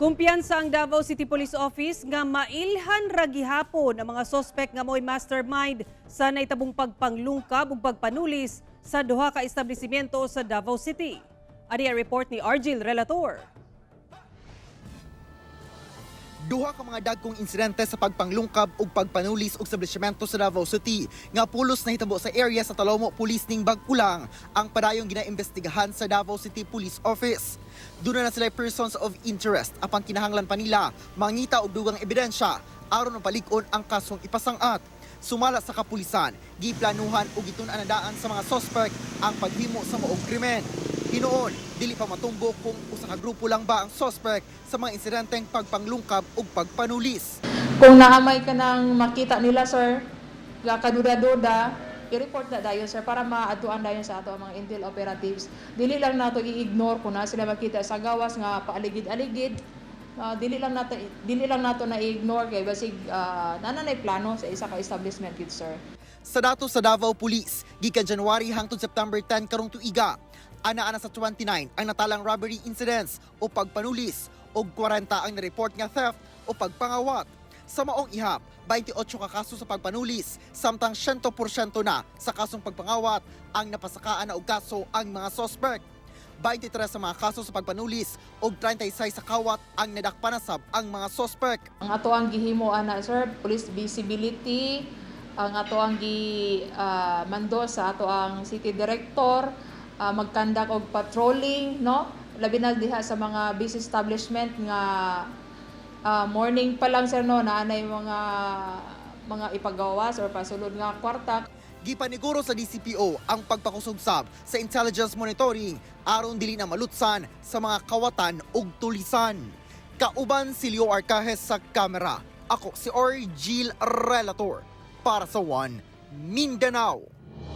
Kumpiyansa ang Davao City Police Office nga mailhan ra gihapon ang mga sospek nga mo'y mastermind sa naitabong pagpanglungkab ug pagpanulis sa duha ka establishmento sa Davao City. Ani ang report ni Argil Relator. Duha ka mga dagkong insidente sa pagpanglungkab ug pagpanulis og establishmento sa Davao City nga pulos nahitabo sa area sa Talomo Police ning Bagkulang ang padayong ginaimbestigahan sa Davao City Police Office. Doon na sila persons of interest apang kinahanglan pa nila mangita og dugang ebidensya aron mapalig-on ang kasong ipasangat. Sumala sa kapulisan, giplanuhan ug gitun-anadaan sa mga suspect ang paghimo sa maong krimen. Hinoon, dili pa matumbo kung usa ka grupo lang ba ang suspect sa mga insidenteng pagpanglungkab ug pagpanulis. Kung naamay ka nang makita nila, sir, kaduda-duda, i-report na dayon, sir, para maatuan dayon sa ato ang mga intel operatives. Dili lang nato i-ignore kung na sila makita sa gawas nga paaligid-aligid. Dili lang nato na i-ignore kay basig nananay plano sa isa ka establishment gid, sir. Sa datos sa Davao Police, gikan January hangtod September 10 karong tuiga, ana sa 29 ang natalang robbery incidents o pagpanulis og 40 ang na-report nga theft o pagpangawat. Sa maong ihap, 28 ka kaso sa pagpanulis, samtang 100% na sa kasong pagpangawat ang napasakaan na og kaso ang mga suspect. 23 sa mga kaso sa pagpanulis ug 36 sa kawat ang nadakpanasab ang mga suspect. Ang ato ang gihimo ana, sir, police visibility, ang ato ang mando sa ato ang city director, magkandak og patrolling, no? Labi na diha sa mga business establishment nga morning pa lang, sir, no, naanay mga ipagawas or pasulod nga kwarta. Gipaniguro sa DCPO ang pagpakusugsab sa intelligence monitoring aron dili na malutsan sa mga kawatan ug tulisan. Kauban si Leo Arcajes sa kamera. Ako si Argil Relator para sa One Mindanao.